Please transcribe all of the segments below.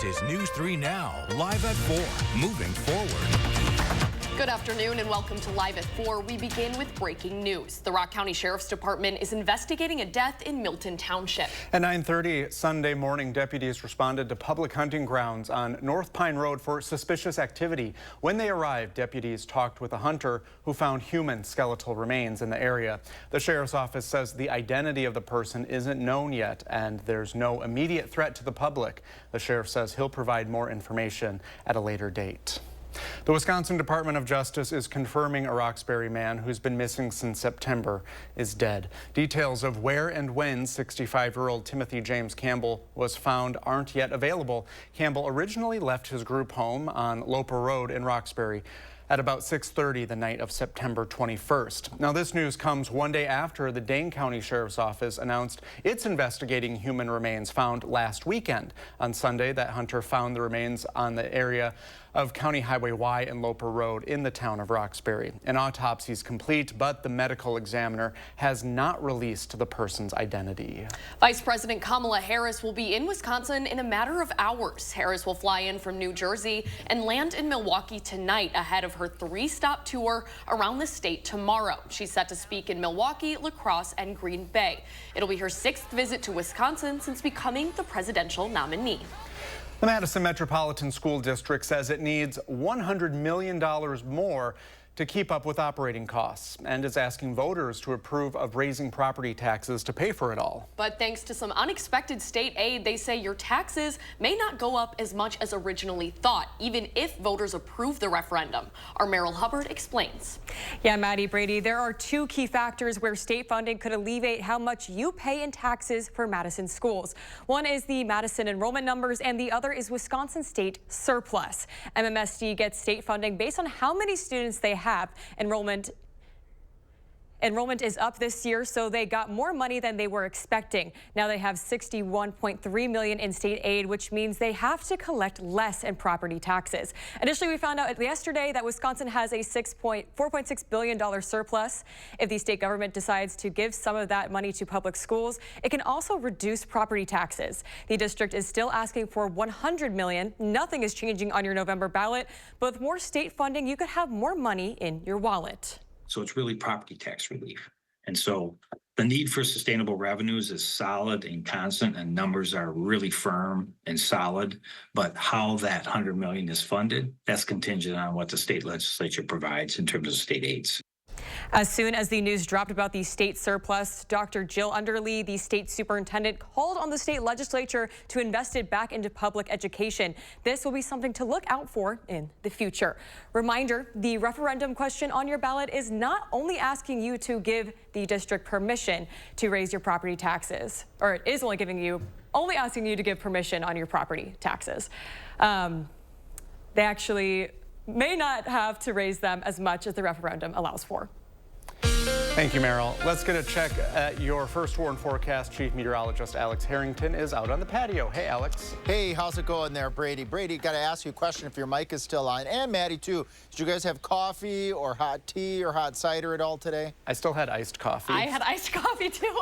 This is News 3 Now, live at 4, moving forward. Good afternoon and welcome to Live at 4. We begin with breaking news. The Rock County Sheriff's Department is investigating a death in Milton Township. At 9:30 Sunday morning, deputies responded to public hunting grounds on North Pine Road for suspicious activity. When they arrived, deputies talked with a hunter who found human skeletal remains in the area. The sheriff's office says the identity of the person isn't known yet and there's no immediate threat to the public. The sheriff says he'll provide more information at a later date. The Wisconsin Department of Justice is confirming a Roxbury man who's been missing since September is dead. Details of where and when 65-year-old Timothy James Campbell was found aren't yet available. Campbell originally left his group home on Loper Road in Roxbury at about 6:30 the night of September 21st. Now, this news comes one day after the Dane County Sheriff's Office announced it's investigating human remains found last weekend. On Sunday, that hunter found the remains on the area of County Highway Y and Loper Road in the town of Roxbury. An autopsy is complete, but the medical examiner has not released the person's identity. Vice President Kamala Harris will be in Wisconsin in a matter of hours. Harris will fly in from New Jersey and land in Milwaukee tonight ahead of her 3-stop tour around the state tomorrow. She's set to speak in Milwaukee, La Crosse, and Green Bay. It'll be her 6th visit to Wisconsin since becoming the presidential nominee. The Madison Metropolitan School District says it needs $100 million more to keep up with operating costs and is asking voters to approve of raising property taxes to pay for it all. But thanks to some unexpected state aid, they say your taxes may not go up as much as originally thought, even if voters approve the referendum. Our Merrill Hubbard explains. Yeah, Maddie, Brady, there are 2 key factors where state funding could alleviate how much you pay in taxes for Madison schools. One is the Madison enrollment numbers, and the other is Wisconsin state surplus. MMSD gets state funding based on how many students they have. Enrollment is up this year, so they got more money than they were expecting. Now they have $61.3 million in state aid, which means they have to collect less in property taxes. Additionally, we found out yesterday that Wisconsin has a $4.6 billion surplus. If the state government decides to give some of that money to public schools, it can also reduce property taxes. The district is still asking for $100 million. Nothing is changing on your November ballot, but with more state funding, you could have more money in your wallet. So it's really property tax relief. And so the need for sustainable revenues is solid and constant, and numbers are really firm and solid. But how that $100 million is funded, that's contingent on what the state legislature provides in terms of state aids. As soon as the news dropped about the state surplus, Dr. Jill Underly, the state superintendent, called on the state legislature to invest it back into public education. This will be something to look out for in the future. Reminder, the referendum question on your ballot is not only asking you to give the district permission to raise your property taxes, or it is only asking you to give permission on your property taxes. They actually may not have to raise them as much as the referendum allows for. Thank you, Merrill. Let's get a check at your first warn forecast. Chief Meteorologist Alex Harrington is out on the patio. Hey, Alex. Hey, how's it going there, Brady? Brady, got to ask you a question if your mic is still on. And Maddie, too. Did you guys have coffee or hot tea or hot cider at all today? I still had iced coffee. I had iced coffee, too.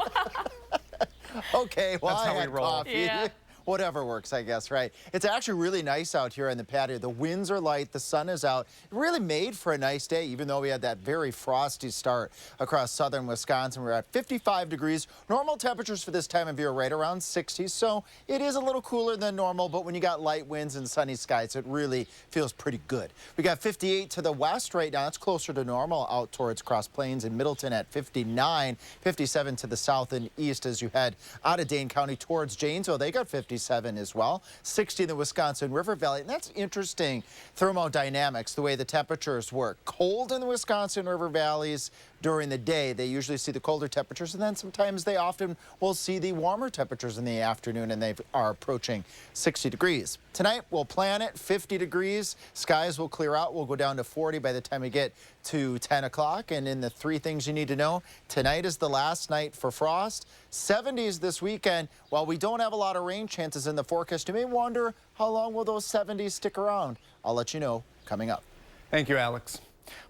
Okay, well, That's how I had we roll. coffee. Yeah. Whatever works, I guess, right? It's actually really nice out here on the patio. The winds are light, the sun is out. It really made for a nice day, even though we had that very frosty start across southern Wisconsin. We're at 55 degrees. Normal temperatures for this time of year right around 60, so it is a little cooler than normal, but when you got light winds and sunny skies, it really feels pretty good. We got 58 to the west right now. It's closer to normal out towards Cross Plains and Middleton at 59, 57 to the south and east as you head out of Dane County towards Janesville. They got 57 as well, 60 in the Wisconsin River Valley. And that's interesting thermodynamics, the way the temperatures work. Cold in the Wisconsin River Valleys during the day. They usually see the colder temperatures, and then sometimes they often will see the warmer temperatures in the afternoon, and they are approaching 60 degrees. Tonight, we'll plan it 50 degrees. Skies will clear out. We'll go down to 40 by the time we get to 10 o'clock. And in the 3 things you need to know, tonight is the last night for frost. 70s this weekend. While we don't have a lot of rain chances in the forecast, you may wonder how long will those 70s stick around. I'll let you know coming up. Thank you, Alex.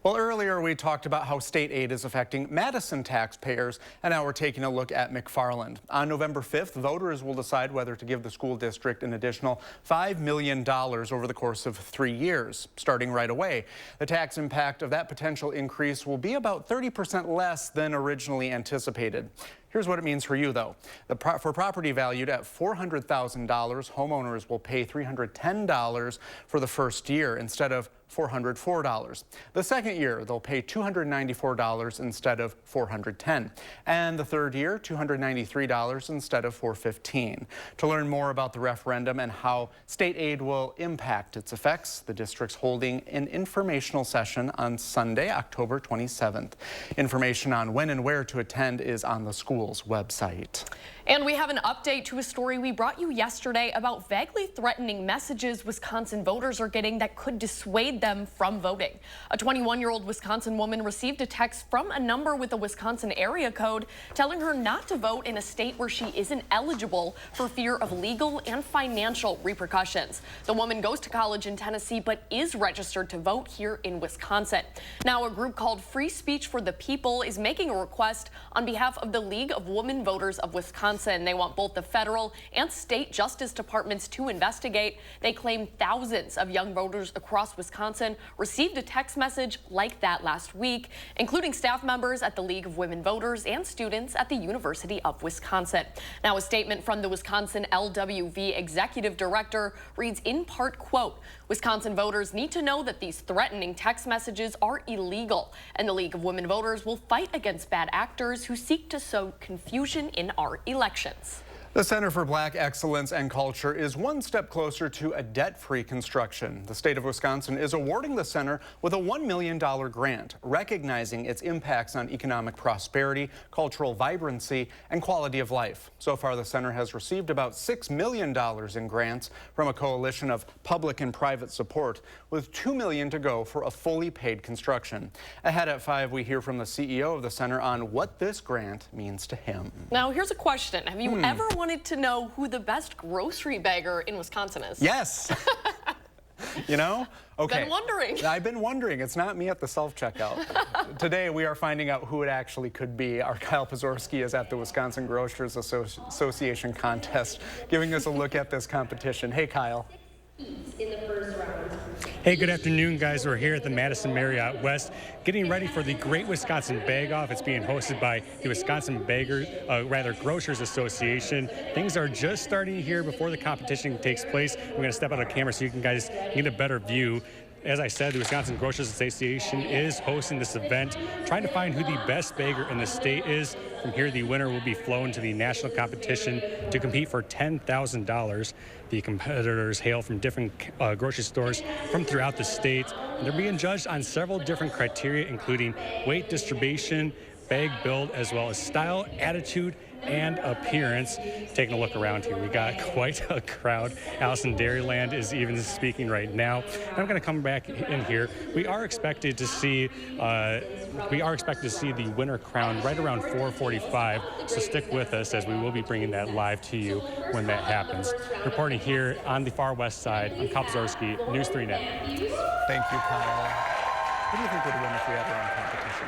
Well, earlier we talked about how state aid is affecting Madison taxpayers, and now we're taking a look at McFarland. On November 5th, voters will decide whether to give the school district an additional $5 million over the course of 3 years, starting right away. The tax impact of that potential increase will be about 30% less than originally anticipated. Here's what it means for you, though. For property valued at $400,000, homeowners will pay $310 for the first year instead of $404. The second year, they'll pay $294 instead of $410. And the third year, $293 instead of $415. To learn more about the referendum and how state aid will impact its effects, the district's holding an informational session on Sunday, October 27th. Information on when and where to attend is on the school's website. And we have an update to a story we brought you yesterday about vaguely threatening messages Wisconsin voters are getting that could dissuade them from voting. A 21-year-old Wisconsin woman received a text from a number with a Wisconsin area code telling her not to vote in a state where she isn't eligible for fear of legal and financial repercussions. The woman goes to college in Tennessee but is registered to vote here in Wisconsin. Now, a group called Free Speech for the People is making a request on behalf of the League of Women Voters of Wisconsin. They want both the federal and state justice departments to investigate. They claim thousands of young voters across Wisconsin received a text message like that last week, including staff members at the League of Women Voters and students at the University of Wisconsin. Now, a statement from the Wisconsin LWV executive director reads in part, quote, Wisconsin voters need to know that these threatening text messages are illegal, and the League of Women Voters will fight against bad actors who seek to sow confusion in our elections. The Center for Black Excellence and Culture is one step closer to a debt-free construction. The state of Wisconsin is awarding the center with a $1 million grant, recognizing its impacts on economic prosperity, cultural vibrancy, and quality of life. So far, the center has received about $6 million in grants from a coalition of public and private support, with $2 million to go for a fully paid construction. Ahead at 5, we hear from the CEO of the center on what this grant means to him. Now, here's a question. Have you ever wanted to know who the best grocery bagger in Wisconsin is? Yes. You know? Okay. Been wondering. I've been wondering. It's not me at the self-checkout. Today, we are finding out who it actually could be. Our Kyle Pazorski is at the Wisconsin Grocers Association contest, giving us a look at this competition. Hey, Kyle. In the first round. Hey, good afternoon, guys. We're here at the Madison Marriott West, getting ready for the Great Wisconsin Bag Off. It's being hosted by the Wisconsin Grocers Association. Things are just starting here before the competition takes place. We're going to step out of camera so you can guys get a better view. As I said, the Wisconsin Grocers Association is hosting this event, trying to find who the best bagger in the state is. From here, the winner will be flown to the national competition to compete for $10,000. The competitors hail from different grocery stores from throughout the state. And they're being judged on several different criteria, including weight distribution, bag build, as well as style, attitude, and appearance. Taking a look around here, we got quite a crowd. Allison Dairyland is even speaking right now. I'm going to come back in here. We are expected to see the winner crowned right around 4:45. So stick with us as we will be bringing that live to you when that happens. Reporting here on the far west side, I'm Kyle Pazorski, News 3 Net. Thank you, Kyle. What do you think would win if we had our own competition?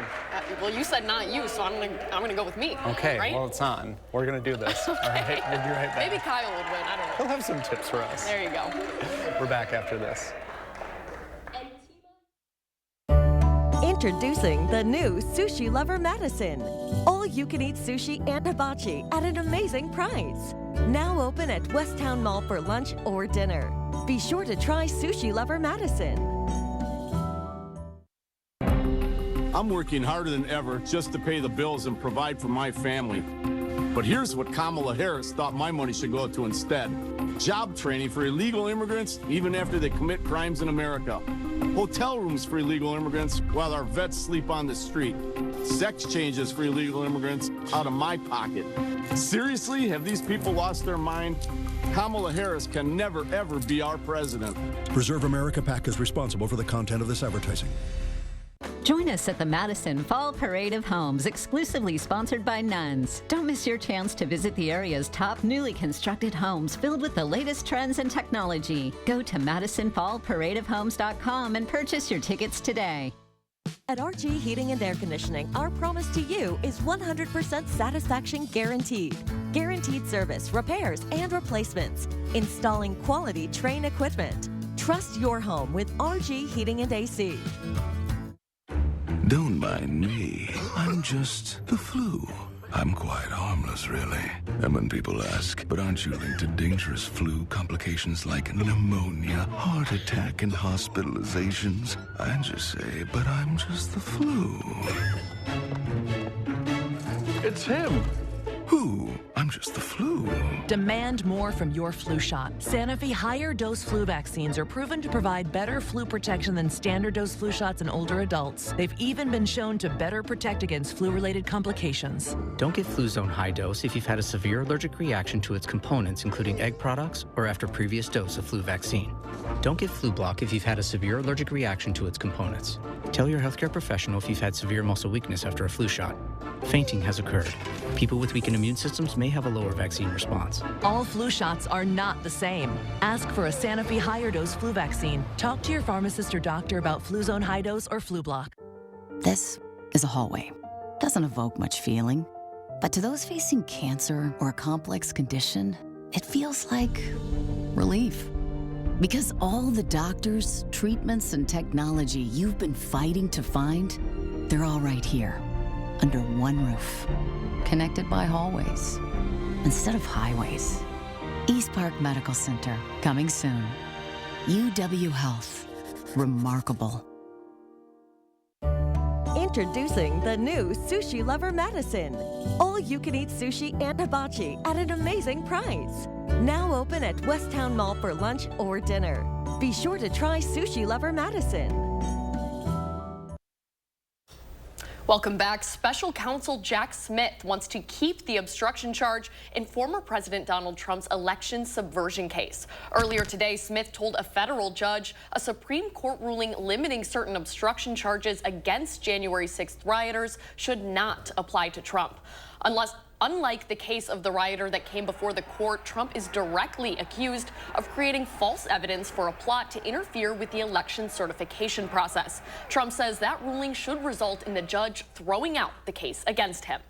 Well, you said not you, so I'm gonna go with me. Okay, right? well, it's on. We're going to do this. All right, we'll be right back. Maybe Kyle would win. I don't know. He'll have some tips for us. There you go. We're back after this. Introducing the new Sushi Lover Madison. All-you-can-eat sushi and hibachi at an amazing price. Now open at Westtown Mall for lunch or dinner. Be sure to try Sushi Lover Madison. I'm working harder than ever just to pay the bills and provide for my family. But here's what Kamala Harris thought my money should go to instead. Job training for illegal immigrants even after they commit crimes in America. Hotel rooms for illegal immigrants while our vets sleep on the street. Sex changes for illegal immigrants out of my pocket. Seriously, have these people lost their mind? Kamala Harris can never, ever be our president. Preserve America PAC is responsible for the content of this advertising. Join us at the Madison Fall Parade of Homes, exclusively sponsored by Nuns. Don't miss your chance to visit the area's top newly constructed homes filled with the latest trends and technology. Go to MadisonFallParadeOfHomes.com and purchase your tickets today. At RG Heating and Air Conditioning, our promise to you is 100% satisfaction guaranteed. Guaranteed service, repairs, and replacements. Installing quality Trane equipment. Trust your home with RG Heating and AC. Don't mind me. I'm just the flu. I'm quite harmless, really. And when people ask, but aren't you linked to dangerous flu complications like pneumonia, heart attack, and hospitalizations? I just say, but I'm just the flu. It's him. Who? I'm just the flu. Demand more from your flu shot. Sanofi higher dose flu vaccines are proven to provide better flu protection than standard dose flu shots in older adults. They've even been shown to better protect against flu-related complications. Don't get Fluzone high dose if you've had a severe allergic reaction to its components, including egg products, or after previous dose of flu vaccine. Don't get Flu Block if you've had a severe allergic reaction to its components. Tell your healthcare professional if you've had severe muscle weakness after a flu shot. Fainting has occurred. People with weakened immune systems may have a lower vaccine response. All flu shots are not the same. Ask for a Sanofi higher dose flu vaccine. Talk to your pharmacist or doctor about Fluzone high dose or Flu Block. This is a hallway. Doesn't evoke much feeling. But to those facing cancer or a complex condition, it feels like relief. Because all the doctors, treatments, and technology you've been fighting to find, they're all right here, under one roof, connected by hallways instead of highways. East Park Medical Center, coming soon. UW Health, remarkable. Introducing the new Sushi Lover Madison. All-you-can-eat sushi and hibachi at an amazing price. Now open at Westtown Mall for lunch or dinner. Be sure to try Sushi Lover Madison. Welcome back. Special Counsel Jack Smith wants to keep the obstruction charge in former President Donald Trump's election subversion case. Earlier today, Smith told a federal judge a Supreme Court ruling limiting certain obstruction charges against January 6th rioters should not apply to Trump. Unlike the case of the rioter that came before the court, Trump is directly accused of creating false evidence for a plot to interfere with the election certification process. Trump says that ruling should result in the judge throwing out the case against him.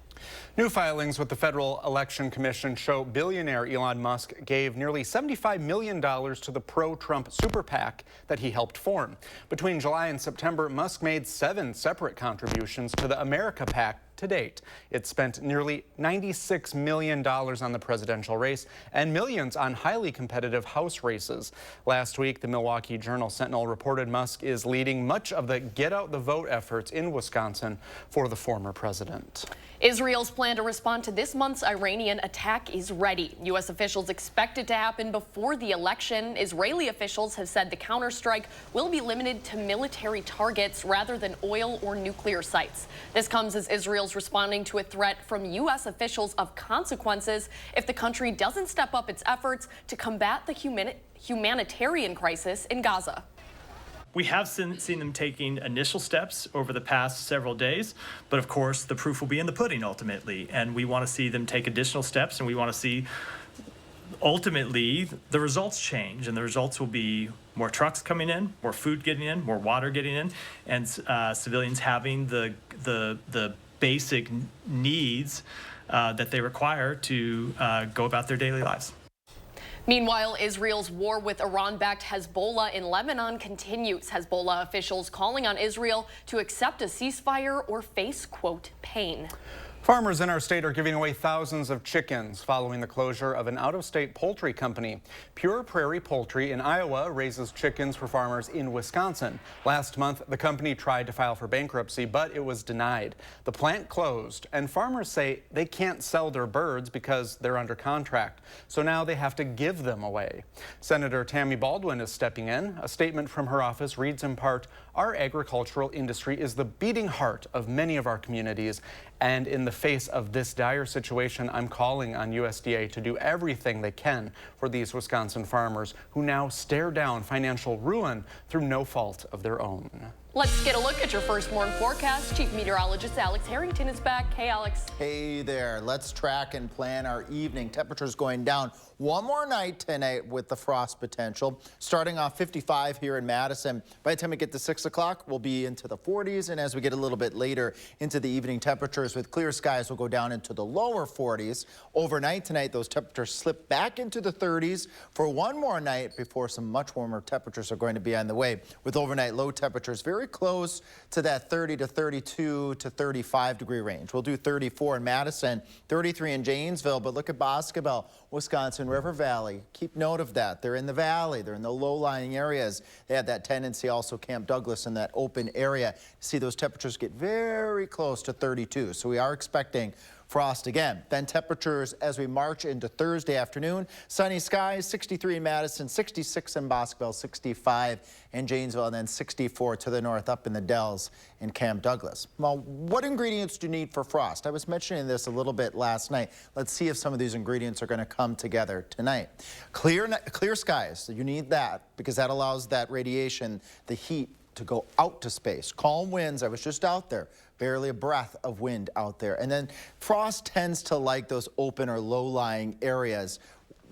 New filings with the Federal Election Commission show billionaire Elon Musk gave nearly $75 million to the pro-Trump super PAC that he helped form. Between July and September, Musk made 7 separate contributions to the America PAC to date. It spent nearly $96 million on the presidential race and millions on highly competitive House races. Last week, the Milwaukee Journal-Sentinel reported Musk is leading much of the get out the vote efforts in Wisconsin for the former president. Israel's plan to respond to this month's Iranian attack is ready. U.S. officials expect it to happen before the election. Israeli officials have said the counterstrike will be limited to military targets rather than oil or nuclear sites. This comes as Israel's responding to a threat from U.S. officials of consequences if the country doesn't step up its efforts to combat the humanitarian crisis in Gaza. We have seen them taking initial steps over the past several days, but of course the proof will be in the pudding ultimately, and we want to see them take additional steps, and we want to see ultimately the results change, and the results will be more trucks coming in, more food getting in, more water getting in, and civilians having the basic needs that they require to go about their daily lives. Meanwhile, Israel's war with Iran-backed Hezbollah in Lebanon continues. Hezbollah officials calling on Israel to accept a ceasefire or face, quote, pain. Farmers in our state are giving away thousands of chickens following the closure of an out-of-state poultry company. Pure Prairie Poultry in Iowa raises chickens for farmers in Wisconsin. Last month, the company tried to file for bankruptcy, but it was denied. The plant closed, and farmers say they can't sell their birds because they're under contract. So now they have to give them away. Senator Tammy Baldwin is stepping in. A statement from her office reads in part, "Our agricultural industry is the beating heart of many of our communities. And in the face of this dire situation, I'm calling on USDA to do everything they can for these Wisconsin farmers who now stare down financial ruin through no fault of their own." Let's get a look at your first morning forecast. Chief Meteorologist Alex Harrington is back. Hey, Alex. Hey there. Let's track and plan our evening. Temperatures going down one more night tonight with the frost potential. Starting off 55 here in Madison. By the time we get to 6 o'clock, we'll be into the 40s. And as we get a little bit later into the evening, temperatures with clear skies will go down into the lower 40s. Overnight tonight, those temperatures slip back into the 30s for one more night before some much warmer temperatures are going to be on the way, with overnight low temperatures very close to that 30 to 32 to 35 degree range. We'll do 34 in Madison, 33 in Janesville, but look at Boscobel, Wisconsin River Valley. Keep note of that. They're in the valley. They're in the low-lying areas. They have that tendency, also Camp Douglas in that open area. See those temperatures get very close to 32. So we are expecting frost again. Then temperatures as we march into Thursday afternoon. Sunny skies, 63 in Madison, 66 in Boscobel, 65 in Janesville, and then 64 to the north up in the Dells in Camp Douglas. Well, what ingredients do you need for frost? I was mentioning this a little bit last night. Let's see if some of these ingredients are going to come together tonight. Clear skies. You need that because that allows that radiation, the heat, to go out to space. Calm winds. I was just out there. Barely a breath of wind out there. And then frost tends to like those open or low-lying areas,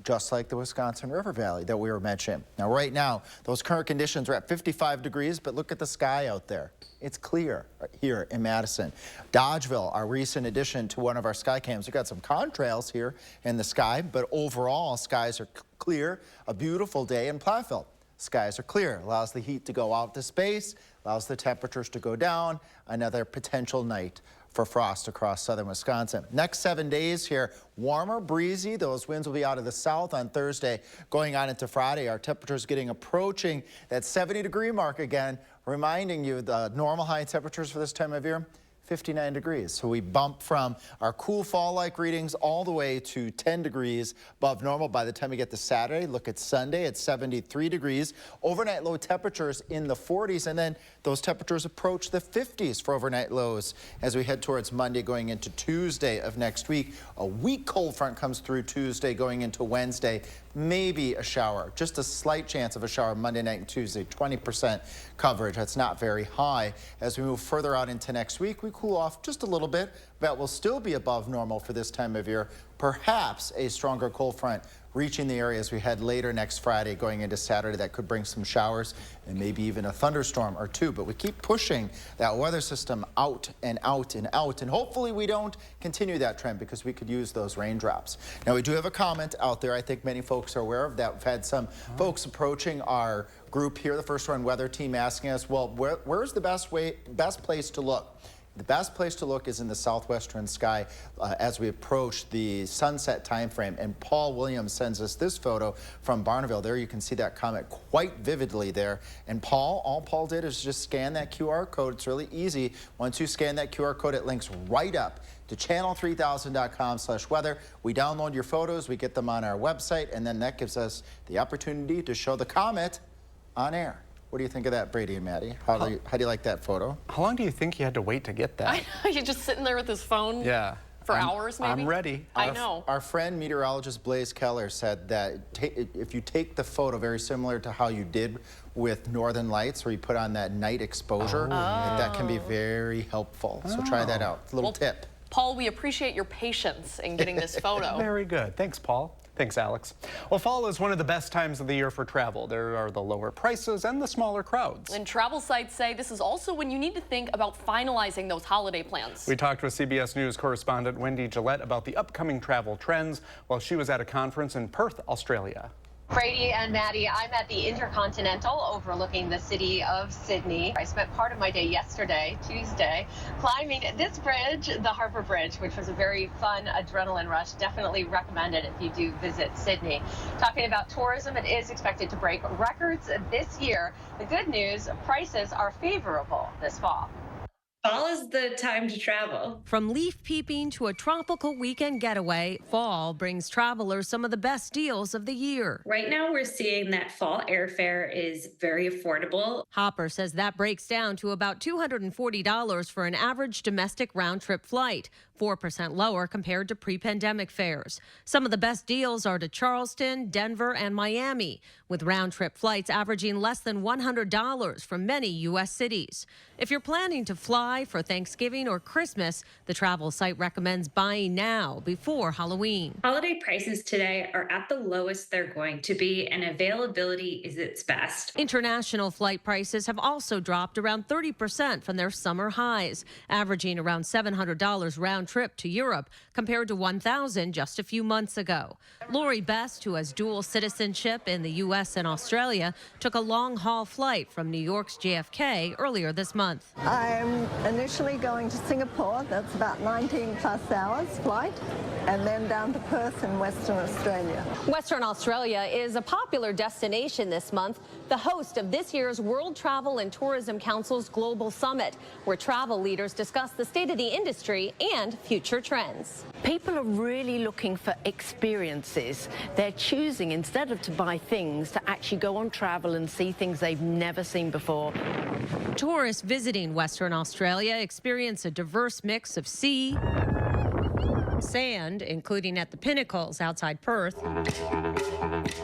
just like the Wisconsin River Valley that we were mentioning. Now, right now, those current conditions are at 55 degrees, but look at the sky out there. It's clear right here in Madison. Dodgeville, our recent addition to one of our sky cams. We've got some contrails here in the sky, but overall, skies are clear. A beautiful day in Platteville. Skies are clear, allows the heat to go out to space, allows the temperatures to go down. Another potential night for frost across southern Wisconsin. Next 7 days here, warmer, breezy. Those winds will be out of the south on Thursday. Going on into Friday, our temperatures approaching that 70-degree mark again, reminding you the normal high temperatures for this time of year, 59 degrees. So we bump from our cool fall-like readings all the way to 10 degrees above normal by the time we get to Saturday. Look at Sunday at 73 degrees. Overnight low temperatures in the 40s, and then those temperatures approach the 50s for overnight lows as we head towards Monday going into Tuesday of next week. A weak cold front comes through Tuesday going into Wednesday. Maybe a shower, just a slight chance of a shower Monday night and Tuesday, 20% coverage. That's not very high. As we move further out into next week, we cool off just a little bit, but will still be above normal for this time of year. Perhaps a stronger cold front reaching the area as we head later next Friday going into Saturday. That could bring some showers and maybe even a thunderstorm or two. But we keep pushing that weather system out and out and out. And hopefully we don't continue that trend because we could use those raindrops. Now, we do have a comment out there. I think many folks are aware of that. We've had some folks approaching our group here, the First Run Weather Team, asking us, well, where's the best place to look? The best place to look is in the southwestern sky as we approach the sunset time frame. And Paul Williams sends us this photo from Barneville. There you can see that comet quite vividly there. And all Paul did is just scan that QR code. It's really easy. Once you scan that QR code, it links right up to channel3000.com/weather. We download your photos, we get them on our website, and then that gives us the opportunity to show the comet on air. What do you think of that, Brady and Maddie? How do you like that photo? How long do you think you had to wait to get that? I know, you're just sitting there with his phone for hours, maybe? I'm ready. I know. Our friend meteorologist Blaze Keller said that if you take the photo very similar to how you did with Northern Lights, where you put on that night exposure, that can be very helpful. So try that out. It's a little tip. Paul, we appreciate your patience in getting this photo. Very good. Thanks, Paul. Thanks, Alex. Well, fall is one of the best times of the year for travel. There are the lower prices and the smaller crowds. And travel sites say this is also when you need to think about finalizing those holiday plans. We talked with CBS News correspondent Wendy Gillette about the upcoming travel trends while she was at a conference in Perth, Australia. Brady and Maddie, I'm at the Intercontinental overlooking the city of Sydney. I spent part of my day yesterday, Tuesday, climbing this bridge, the Harbour Bridge, which was a very fun adrenaline rush. Definitely recommend it if you do visit Sydney. Talking about tourism, it is expected to break records this year. The good news, prices are favorable this fall. Fall is the time to travel. From leaf peeping to a tropical weekend getaway, fall brings travelers some of the best deals of the year. Right now, we're seeing that fall airfare is very affordable. Hopper says that breaks down to about $240 for an average domestic round-trip flight, 4% lower compared to pre-pandemic fares. Some of the best deals are to Charleston, Denver, and Miami, with round-trip flights averaging less than $100 from many U.S. cities. If you're planning to fly for Thanksgiving or Christmas, the travel site recommends buying now before Halloween. Holiday prices today are at the lowest they're going to be, and availability is its best. International flight prices have also dropped around 30% from their summer highs, averaging around $700 round trip to Europe compared to $1,000 just a few months ago. Lori Best, who has dual citizenship in the U.S. and Australia, took a long-haul flight from New York's JFK earlier this month. I'm initially going to Singapore. That's about 19+ hours flight, and then down to Perth in Western Australia. Western Australia is a popular destination this month, the host of this year's World Travel and Tourism Council's Global Summit, where travel leaders discuss the state of the industry and future trends. People are really looking for experiences. They're choosing, instead of to buy things, to actually go on travel and see things they've never seen before. Tourists visiting Western Australia experience a diverse mix of sea, sand, including at the pinnacles outside Perth,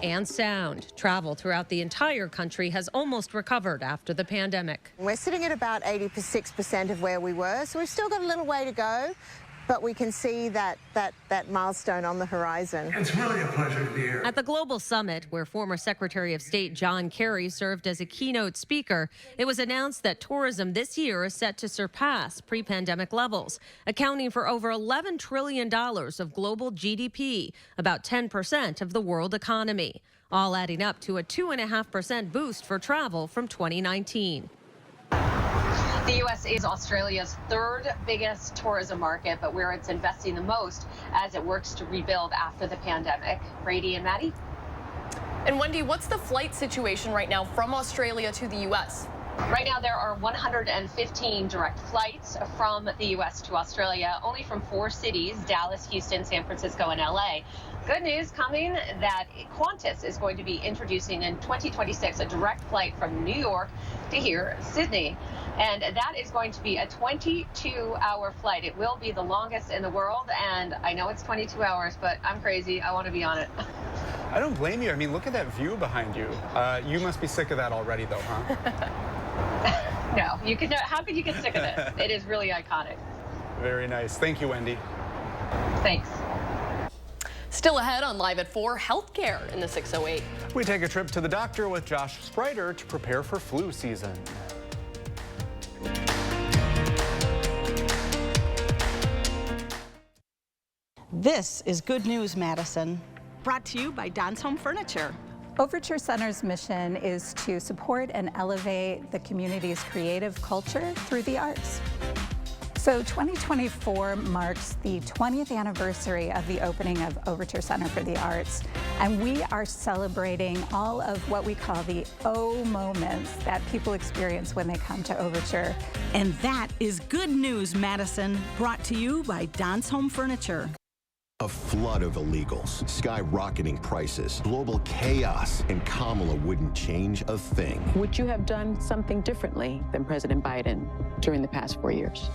and sound. Travel throughout the entire country has almost recovered after the pandemic. We're sitting at about 86% of where we were, so we've still got a little way to go, but we can see that milestone on the horizon. It's really a pleasure to be here. At the Global Summit, where former Secretary of State John Kerry served as a keynote speaker, it was announced that tourism this year is set to surpass pre-pandemic levels, accounting for over $11 trillion of global GDP, about 10% of the world economy, all adding up to a 2.5% boost for travel from 2019. The U.S. is Australia's third biggest tourism market, but where it's investing the most as it works to rebuild after the pandemic. Brady and Maddie? And Wendy, what's the flight situation right now from Australia to the U.S.? Right now, there are 115 direct flights from the U.S. to Australia, only from 4 cities, Dallas, Houston, San Francisco, and L.A. Good news coming that Qantas is going to be introducing in 2026 a direct flight from New York to here, Sydney. And that is going to be a 22-hour flight. It will be the longest in the world, and I know it's 22 hours, but I'm crazy. I want to be on it. I don't blame you. I mean, look at that view behind you. You must be sick of that already, though, huh? No, you could. How could you get sick of it? It is really iconic. Very nice. Thank you, Wendy. Thanks. Still ahead on Live at 4, healthcare in the 608. We take a trip to the doctor with Josh Spreiter to prepare for flu season. This is Good News, Madison. Brought to you by Don's Home Furniture. Overture Center's mission is to support and elevate the community's creative culture through the arts. So 2024 marks the 20th anniversary of the opening of Overture Center for the Arts, and we are celebrating all of what we call the O moments that people experience when they come to Overture. And that is Good News, Madison, brought to you by Don's Home Furniture. A flood of illegals, skyrocketing prices, global chaos, and Kamala wouldn't change a thing. Would you have done something differently than President Biden during the past 4 years?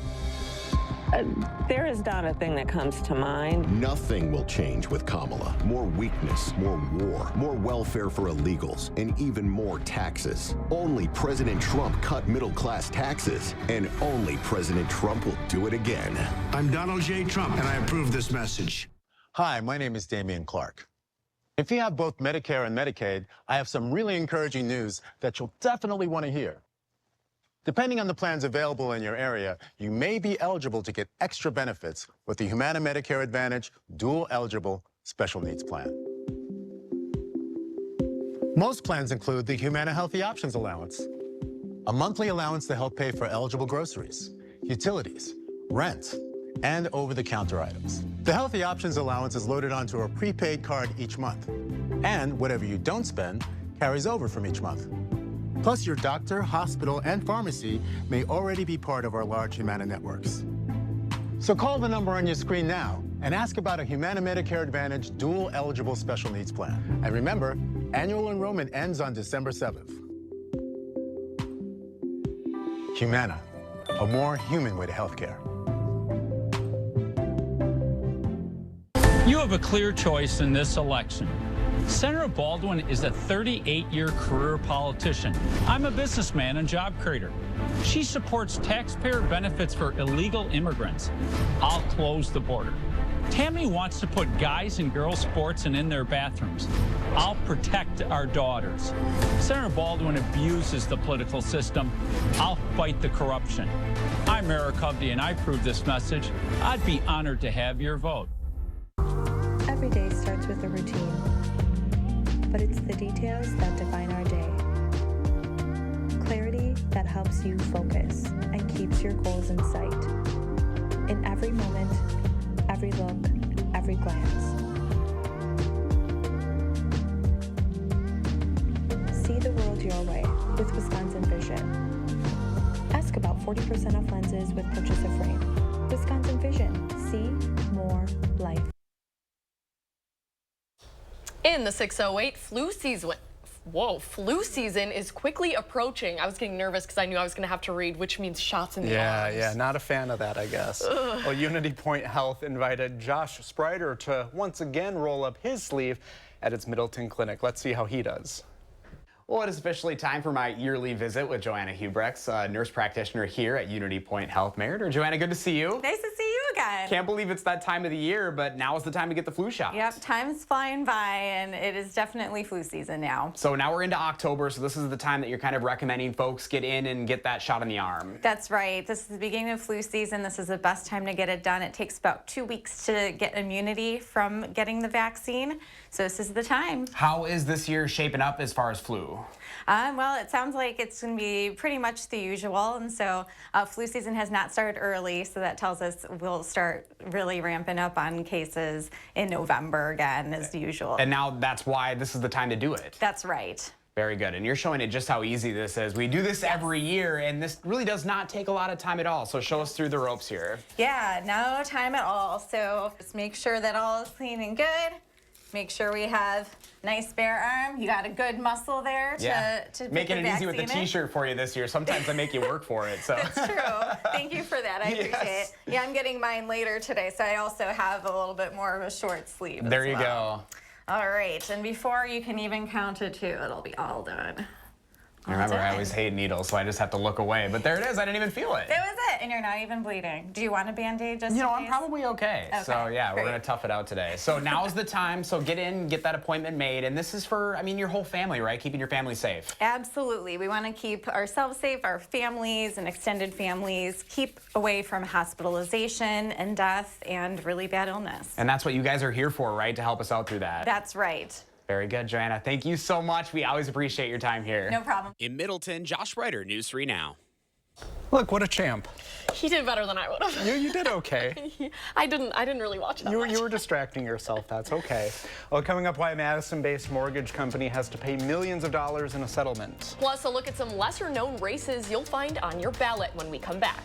There is not a thing that comes to mind. Nothing will change with Kamala. More weakness, more war, more welfare for illegals, and even more taxes. Only President Trump cut middle-class taxes, and only President Trump will do it again. I'm Donald J. Trump, and I approve this message. Hi, my name is Damian Clark. If you have both Medicare and Medicaid, I have some really encouraging news that you'll definitely want to hear. Depending on the plans available in your area, you may be eligible to get extra benefits with the Humana Medicare Advantage Dual Eligible Special Needs Plan. Most plans include the Humana Healthy Options Allowance, a monthly allowance to help pay for eligible groceries, utilities, rent, and over-the-counter items. The Healthy Options Allowance is loaded onto a prepaid card each month, and whatever you don't spend carries over from each month. Plus, your doctor, hospital, and pharmacy may already be part of our large Humana networks. So call the number on your screen now and ask about a Humana Medicare Advantage dual eligible special needs plan. And remember, annual enrollment ends on December 7th. Humana, a more human way to healthcare. You have a clear choice in this election. Senator Baldwin is a 38-year career politician. I'm a businessman and job creator. She supports taxpayer benefits for illegal immigrants. I'll close the border. Tammy wants to put guys and girls sports in their bathrooms. I'll protect our daughters. Senator Baldwin abuses the political system. I'll fight the corruption. I'm Eric Hovde, and I approve this message. I'd be honored to have your vote. Every day starts with a routine, but it's the details that define our day. Clarity that helps you focus and keeps your goals in sight. In every moment, every look, every glance. See the world your way with Wisconsin Vision. Ask about 40% off lenses with purchase of frame. Wisconsin Vision. See more life. In the 608, flu season is quickly approaching. I was getting nervous because I knew I was going to have to read, which means shots in the arms. Yeah, not a fan of that, I guess. Well, Unity Point Health invited Josh Sprider to once again roll up his sleeve at its Middleton clinic. Let's see how he does. Well, it is officially time for my yearly visit with Joanna Hubrechts, a nurse practitioner here at Unity Point Health. Meritor, Joanna, good to see you. Nice to see you again. Can't believe it's that time of the year, but now is the time to get the flu shot. Yep, time's flying by, and it is definitely flu season now. So now we're into October, so this is the time that you're kind of recommending folks get in and get that shot in the arm. That's right. This is the beginning of flu season. This is the best time to get it done. It takes about 2 weeks to get immunity from getting the vaccine, so this is the time. How is this year shaping up as far as flu? Well, it sounds like it's going to be pretty much the usual, and so flu season has not started early, so that tells us we'll start really ramping up on cases in November again, as usual. And now that's why this is the time to do it. That's right. Very good, and you're showing it just how easy this is. We do this every year, and this really does not take a lot of time at all, so show us through the ropes here. Yeah, no time at all, so just make sure that all is clean and good. Make sure we have nice bare arm. You got a good muscle there to put making the it easy with the vaccine in. T-shirt for you this year. Sometimes I make you work for it. So that's true. Thank you for that. I appreciate it. Yeah, I'm getting mine later today, so I also have a little bit more of a short sleeve. There you go. All right, and before you can even count to 2, it'll be all done. Remember, I always hate needles, so I just have to look away. But there it is. I didn't even feel it. That was it, and you're not even bleeding. Do you want a Band-Aid just in case? I'm probably okay. So, yeah, we're going to tough it out today. So now's the time. So get in, get that appointment made. And this is for, I mean, your whole family, right? Keeping your family safe. Absolutely. We want to keep ourselves safe, our families and extended families, keep away from hospitalization and death and really bad illness. And that's what you guys are here for, right? To help us out through that. That's right. Very good, Joanna. Thank you so much. We always appreciate your time here. No problem. In Middleton, Josh Ryder, News 3 Now. Look, what a champ. He did better than I would have. You did okay. I didn't really watch that much. You were distracting yourself. That's okay. Well, coming up, why a Madison-based mortgage company has to pay millions of dollars in a settlement. Plus, a look at some lesser-known races you'll find on your ballot when we come back.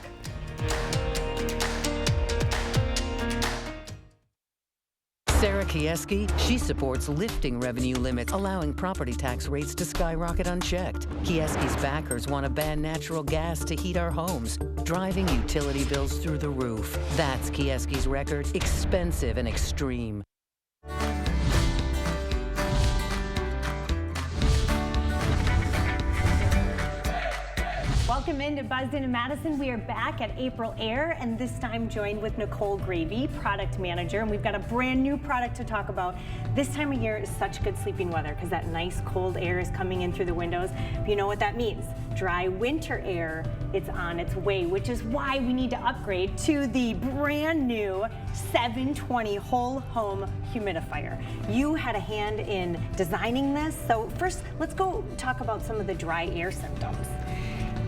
Sarah Kieski, she supports lifting revenue limits, allowing property tax rates to skyrocket unchecked. Kieski's backers want to ban natural gas to heat our homes, driving utility bills through the roof. That's Kieski's record, expensive and extreme. Welcome into Buzzed Into Madison. We are back at April Air, and this time joined with Nicole Gravy, product manager, and we've got a brand new product to talk about. This time of year is such good sleeping weather because that nice cold air is coming in through the windows. But you know what that means? Dry winter air, it's on its way, which is why we need to upgrade to the brand new 720 whole home humidifier. You had a hand in designing this, so first let's go talk about some of the dry air symptoms.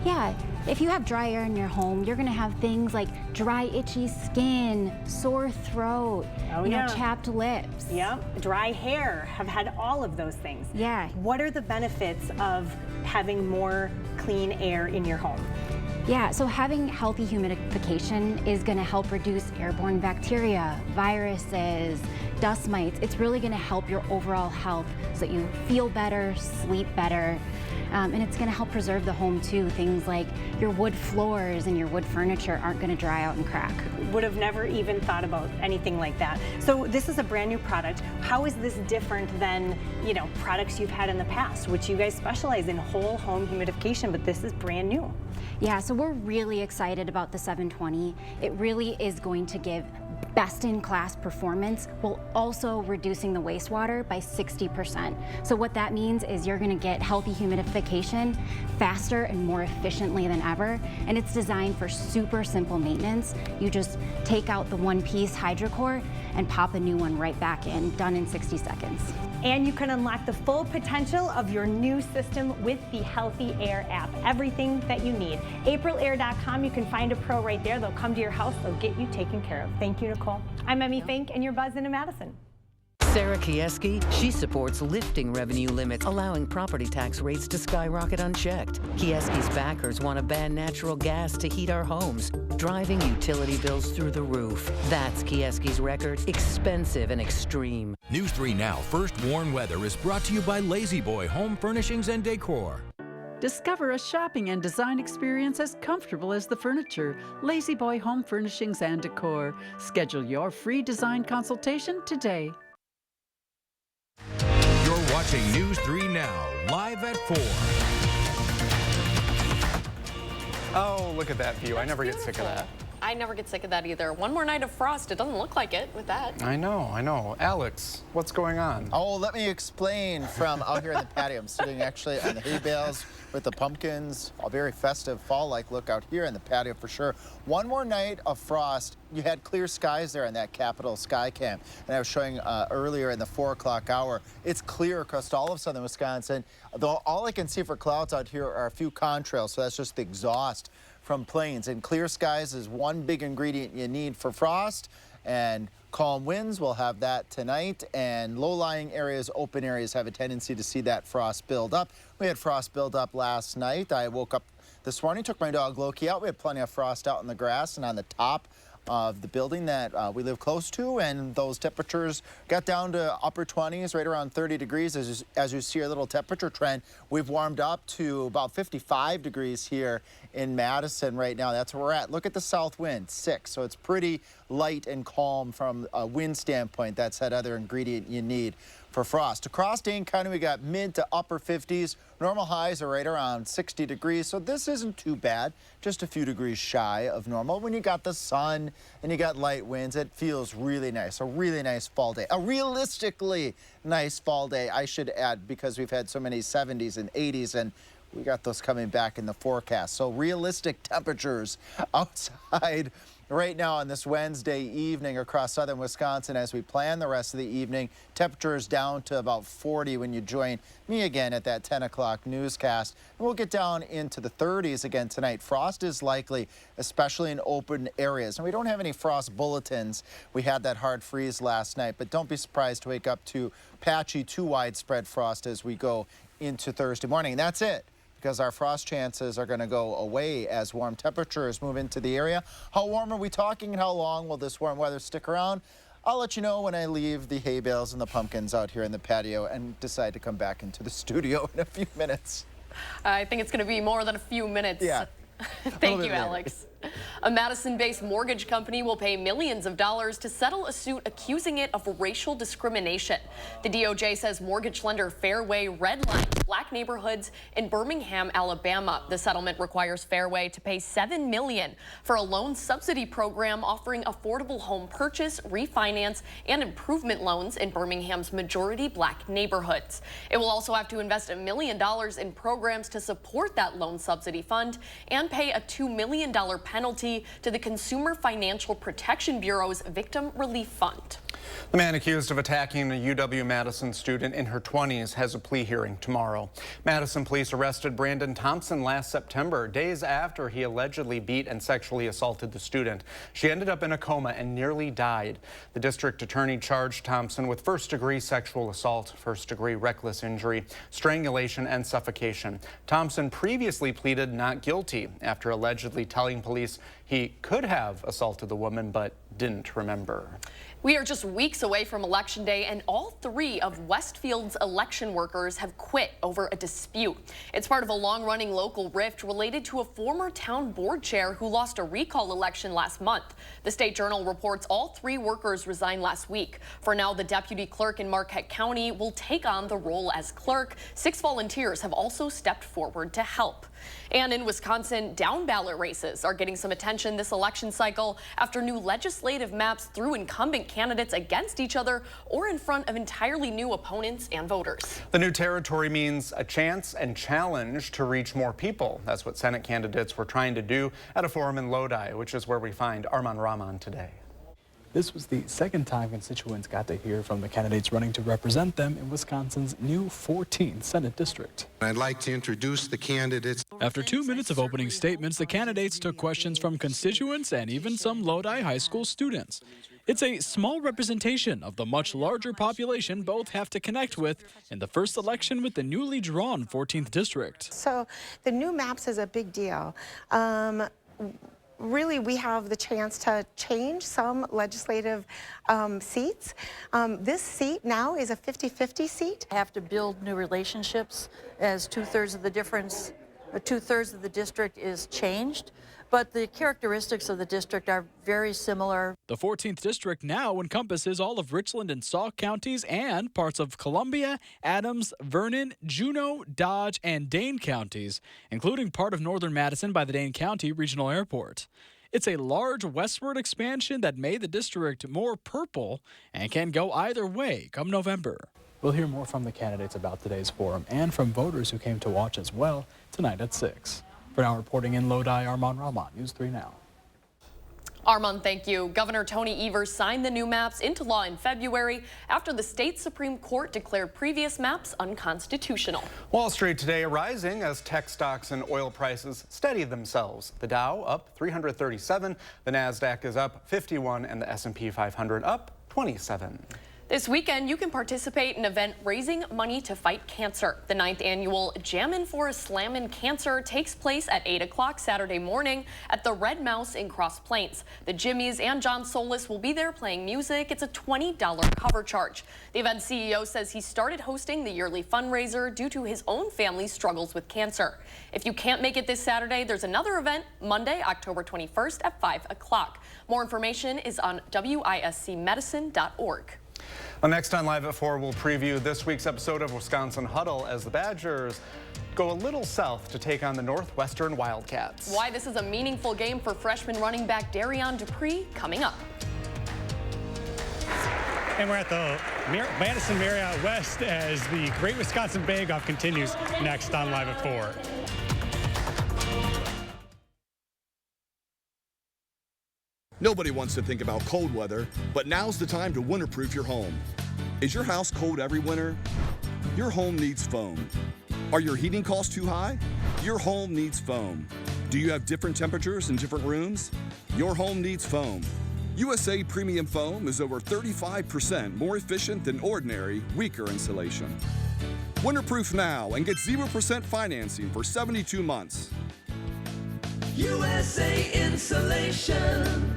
Yeah, if you have dry air in your home, you're gonna have things like dry, itchy skin, sore throat, chapped lips. Yep, dry hair, have had all of those things. Yeah. What are the benefits of having more clean air in your home? Yeah, so having healthy humidification is gonna help reduce airborne bacteria, viruses, dust mites. It's really gonna help your overall health so that you feel better, sleep better. And it's gonna help preserve the home too. Things like your wood floors and your wood furniture aren't gonna dry out and crack. Would have never even thought about anything like that. So this is a brand new product. How is this different than, products you've had in the past, which you guys specialize in whole home humidification, but this is brand new. Yeah, so we're really excited about the 720. It really is going to give best-in-class performance while also reducing the wastewater by 60%. So what that means is you're gonna get healthy humidification faster and more efficiently than ever, and it's designed for super simple maintenance. You just take out the one-piece hydrocore and pop a new one right back in, done in 60 seconds. And you can unlock the full potential of your new system with the Healthy Air app. Everything that you need. AprilAir.com, you can find a pro right there. They'll come to your house, they'll get you taken care of. Thank you, Nicole. I'm Emmy Fink, and you're buzzing in Madison. Sarah Kieski, she supports lifting revenue limits, allowing property tax rates to skyrocket unchecked. Kieski's backers want to ban natural gas to heat our homes, driving utility bills through the roof. That's Kieski's record, expensive and extreme. News 3 Now First Warn Weather is brought to you by Lazy Boy Home Furnishings and Decor. Discover a shopping and design experience as comfortable as the furniture. Lazy Boy Home Furnishings and Decor. Schedule your free design consultation today. You're watching News 3 Now, live at 4. Oh, look at that view. I never get sick of that. I never get sick of that either. One more night of frost. It doesn't look like it with that. I know. Alex, what's going on? Oh, let me explain from out here in the patio. I'm sitting actually on the hay bales with the pumpkins. A very festive fall-like look out here in the patio for sure. One more night of frost. You had clear skies there in that Capitol Sky Cam. And I was showing earlier in the 4 o'clock hour, it's clear across all of southern Wisconsin. Though all I can see for clouds out here are a few contrails, so that's just the exhaust from planes. And clear skies is one big ingredient you need for frost. And calm winds, we'll have that tonight. And low-lying areas, open areas have a tendency to see that frost build up. We had frost build up last night. I woke up this morning, took my dog Loki out. We had plenty of frost out in the grass and on the top of the building that we live close to, and those temperatures got down to upper 20s, right around 30 degrees. As you see our little temperature trend, we've warmed up to about 55 degrees here in Madison right now. That's where we're at. Look at the south wind, 6. So it's pretty light and calm from a wind standpoint. That's that other ingredient you need for frost. Across Dane County, we got mid to upper 50s. Normal highs are right around 60 degrees, so this isn't too bad. Just a few degrees shy of normal. When you got the sun and you got light winds, it feels really nice. A really nice fall day. A realistically nice fall day, I should add, because we've had so many 70s and 80s, and we got those coming back in the forecast. So realistic temperatures outside right now on this Wednesday evening across southern Wisconsin as we plan the rest of the evening. Temperatures down to about 40 when you join me again at that 10 o'clock newscast. And we'll get down into the 30s again tonight. Frost is likely, especially in open areas. And we don't have any frost bulletins. We had that hard freeze last night, but don't be surprised to wake up to patchy to widespread frost as we go into Thursday morning. And that's it, because our frost chances are going to go away as warm temperatures move into the area. How warm are we talking, and how long will this warm weather stick around? I'll let you know when I leave the hay bales and the pumpkins out here in the patio and decide to come back into the studio in a few minutes. I think it's going to be more than a few minutes. Yeah. Thank you, Alex. A Madison-based mortgage company will pay millions of dollars to settle a suit accusing it of racial discrimination. The DOJ says mortgage lender Fairway redlined black neighborhoods in Birmingham, Alabama. The settlement requires Fairway to pay $7 million for a loan subsidy program offering affordable home purchase, refinance, and improvement loans in Birmingham's majority black neighborhoods. It will also have to invest $1 million in programs to support that loan subsidy fund and and pay a $2 million penalty to the Consumer Financial Protection Bureau's Victim Relief Fund. The man accused of attacking a UW-Madison student in her 20s has a plea hearing tomorrow. Madison police arrested Brandon Thompson last September, days after he allegedly beat and sexually assaulted the student. She ended up in a coma and nearly died. The district attorney charged Thompson with first-degree sexual assault, first-degree reckless injury, strangulation, and suffocation. Thompson previously pleaded not guilty after allegedly telling police he could have assaulted the woman but didn't remember. We are just weeks away from Election Day, and all 3 of Westfield's election workers have quit over a dispute. It's part of a long-running local rift related to a former town board chair who lost a recall election last month. The State Journal reports all 3 workers resigned last week. For now, the deputy clerk in Marquette County will take on the role as clerk. 6 volunteers have also stepped forward to help. And in Wisconsin, down-ballot races are getting some attention this election cycle after new legislative maps threw incumbent candidates against each other or in front of entirely new opponents and voters. The new territory means a chance and challenge to reach more people. That's what Senate candidates were trying to do at a forum in Lodi, which is where we find Arman Rahman today. This was the second time constituents got to hear from the candidates running to represent them in Wisconsin's new 14th Senate district. I'd like to introduce the candidates. After 2 minutes of opening statements, the candidates took questions from constituents and even some Lodi High School students. It's a small representation of the much larger population both have to connect with in the first election with the newly drawn 14th district. So the new maps is a big deal. Really, we have the chance to change some legislative seats. This seat now is a 50-50 seat. Have to build new relationships as 2/3 of the difference, 2/3 of the district is changed. But the characteristics of the district are very similar. The 14th district now encompasses all of Richland and Sauk counties and parts of Columbia, Adams, Vernon, Juneau, Dodge, and Dane counties, including part of northern Madison by the Dane County Regional Airport. It's a large westward expansion that made the district more purple and can go either way come November. We'll hear more from the candidates about today's forum and from voters who came to watch as well tonight at 6. For now, reporting in Lodi, Arman Rahman, News 3 Now. Armand, thank you. Governor Tony Evers signed the new maps into law in February after the state Supreme Court declared previous maps unconstitutional. Wall Street today rising as tech stocks and oil prices steady themselves. The Dow up 337, the NASDAQ is up 51, and the S&P 500 up 27. This weekend, you can participate in an event raising money to fight cancer. The 9th annual Jammin' for a Slammin' Cancer takes place at 8 o'clock Saturday morning at the Red Mouse in Cross Plains. The Jimmies and John Solis will be there playing music. It's a $20 cover charge. The event CEO says he started hosting the yearly fundraiser due to his own family's struggles with cancer. If you can't make it this Saturday, there's another event Monday, October 21st at 5 o'clock. More information is on wiscmedicine.org. Well, next on Live at 4, we'll preview this week's episode of Wisconsin Huddle as the Badgers go a little south to take on the Northwestern Wildcats. Why this is a meaningful game for freshman running back Darion Dupree coming up. And we're at the Madison Marriott West as the Great Wisconsin Bake-Off continues next on Live at 4. Nobody wants to think about cold weather, but now's the time to winterproof your home. Is your house cold every winter? Your home needs foam. Are your heating costs too high? Your home needs foam. Do you have different temperatures in different rooms? Your home needs foam. USA Premium Foam is over 35% more efficient than ordinary, weaker insulation. Winterproof now and get 0% financing for 72 months. USA Insulation.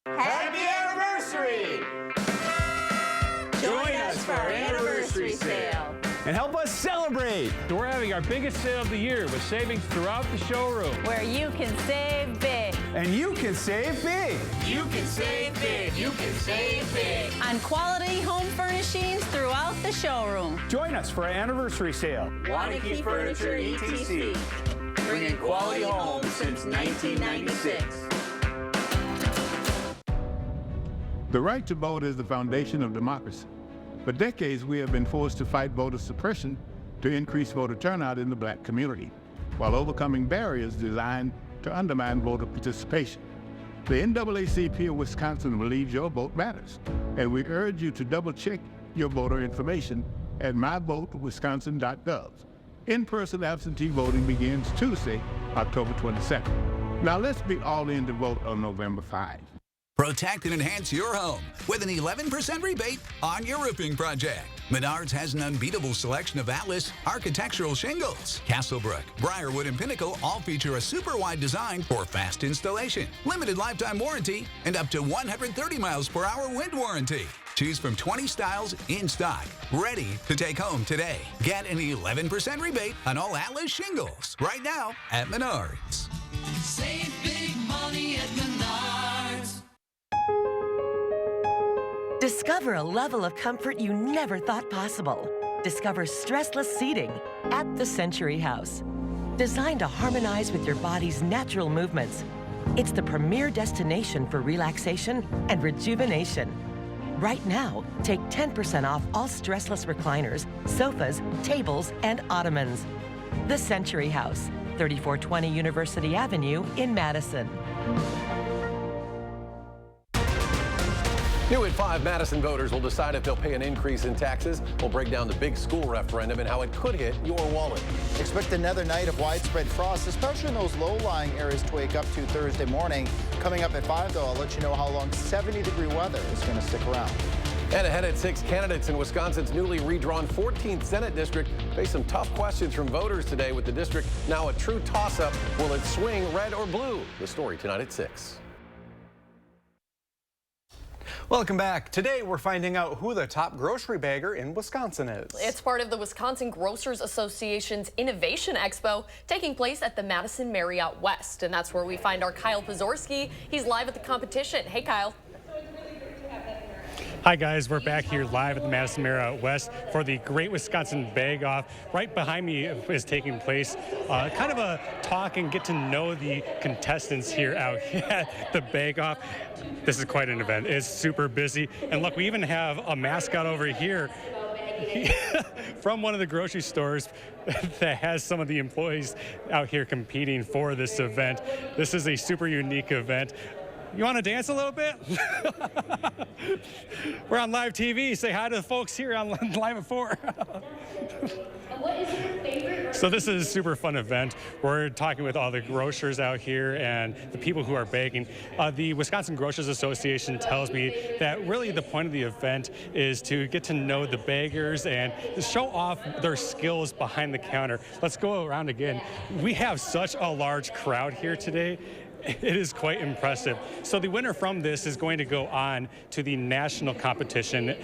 Happy anniversary! Join us for our anniversary sale. And help us celebrate. We're having our biggest sale of the year with savings throughout the showroom. Where you can save big. And you can save big. You can save big. You can save big. On quality home furnishings throughout the showroom. Join us for our anniversary sale. Wanakee Furniture ETC. Bringing quality homes since 1996. The right to vote is the foundation of democracy. For decades, we have been forced to fight voter suppression to increase voter turnout in the black community, while overcoming barriers designed to undermine voter participation. The NAACP of Wisconsin believes your vote matters, and we urge you to double-check your voter information at myvotewisconsin.gov. In-person absentee voting begins Tuesday, October 22nd. Now let's be all in to vote on November 5. Protect and enhance your home with an 11% rebate on your roofing project. Menards has an unbeatable selection of Atlas architectural shingles. Castlebrook, Briarwood, and Pinnacle all feature a super wide design for fast installation, limited lifetime warranty, and up to 130 miles per hour wind warranty. Choose from 20 styles in stock, ready to take home today. Get an 11% rebate on all Atlas shingles right now at Menards. Save big money at Menards. Discover a level of comfort you never thought possible. Discover stressless seating at the Century House. Designed to harmonize with your body's natural movements, it's the premier destination for relaxation and rejuvenation. Right now, take 10% off all stressless recliners, sofas, tables, and ottomans. The Century House, 3420 University Avenue in Madison. New at 5, Madison voters will decide if they'll pay an increase in taxes. We'll break down the big school referendum and how it could hit your wallet. Expect another night of widespread frost, especially in those low-lying areas to wake up to Thursday morning. Coming up at 5, though, I'll let you know how long 70-degree weather is going to stick around. And ahead at 6, candidates in Wisconsin's newly redrawn 14th Senate District face some tough questions from voters today, with the district now a true toss-up. Will it swing red or blue? The story tonight at 6. Welcome back. Today we're finding out who the top grocery bagger in Wisconsin is. It's part of the Wisconsin Grocers Association's Innovation Expo taking place at the Madison Marriott West. And that's where we find our Kyle Pozorski. He's live at the competition. Hey, Kyle. Hi guys, we're back here live at the Madison Marriott West for the Great Wisconsin Bake Off. Right behind me is taking place kind of a talk and get to know the contestants here out at the Bake Off. This is quite an event. It's super busy. And look, we even have a mascot over here from one of the grocery stores that has some of the employees out here competing for this event. This is a super unique event. You want to dance a little bit? We're on live TV. Say hi to the folks here on Live at 4. What is your favorite? So this is a super fun event. We're talking with all the grocers out here and the people who are baking. The Wisconsin Grocers Association tells me that really the point of the event is to get to know the bakers and to show off their skills behind the counter. Let's go around again. We have such a large crowd here today. It is quite impressive. So the winner from this is going to go on to the national competition.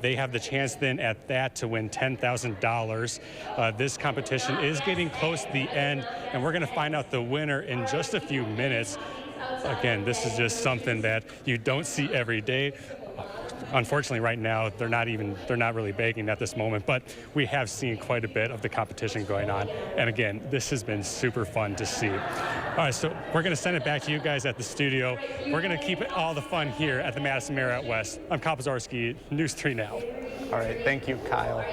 They have the chance then at that to win $10,000. This competition is getting close to the end, and we're going to find out the winner in just a few minutes. Again, this is just something that you don't see every day. Unfortunately, right now, they're not really baking at this moment, but we have seen quite a bit of the competition going on. And again, this has been super fun to see. All right, so we're going to send it back to you guys at the studio. We're going to keep all the fun here at the Madison Marriott West. I'm Kyle Pozorski, News 3 Now. All right, thank you, Kyle.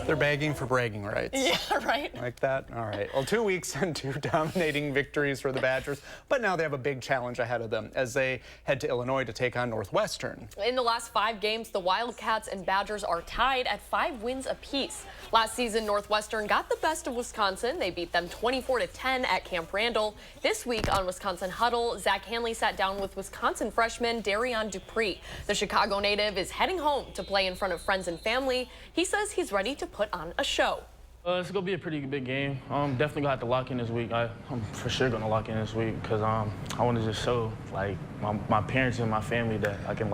They're begging for bragging rights. Yeah, right. Like that? All right. Well, 2 weeks and 2 dominating victories for the Badgers, but now they have a big challenge ahead of them as they head to Illinois to take on Northwestern. In the last 5 games, the Wildcats and Badgers are tied at 5 wins apiece. Last season, Northwestern got the best of Wisconsin. They beat them 24-10 at Camp Randall. This week on Wisconsin Huddle, Zach Hanley sat down with Wisconsin freshman Darion Dupree. The Chicago native is heading home to play in front of friends and family. He says he's ready to put on a show. It's going to be a pretty big game. Definitely going to have to lock in this week. I'm for sure going to lock in this week because I want to just show like my parents and my family that I can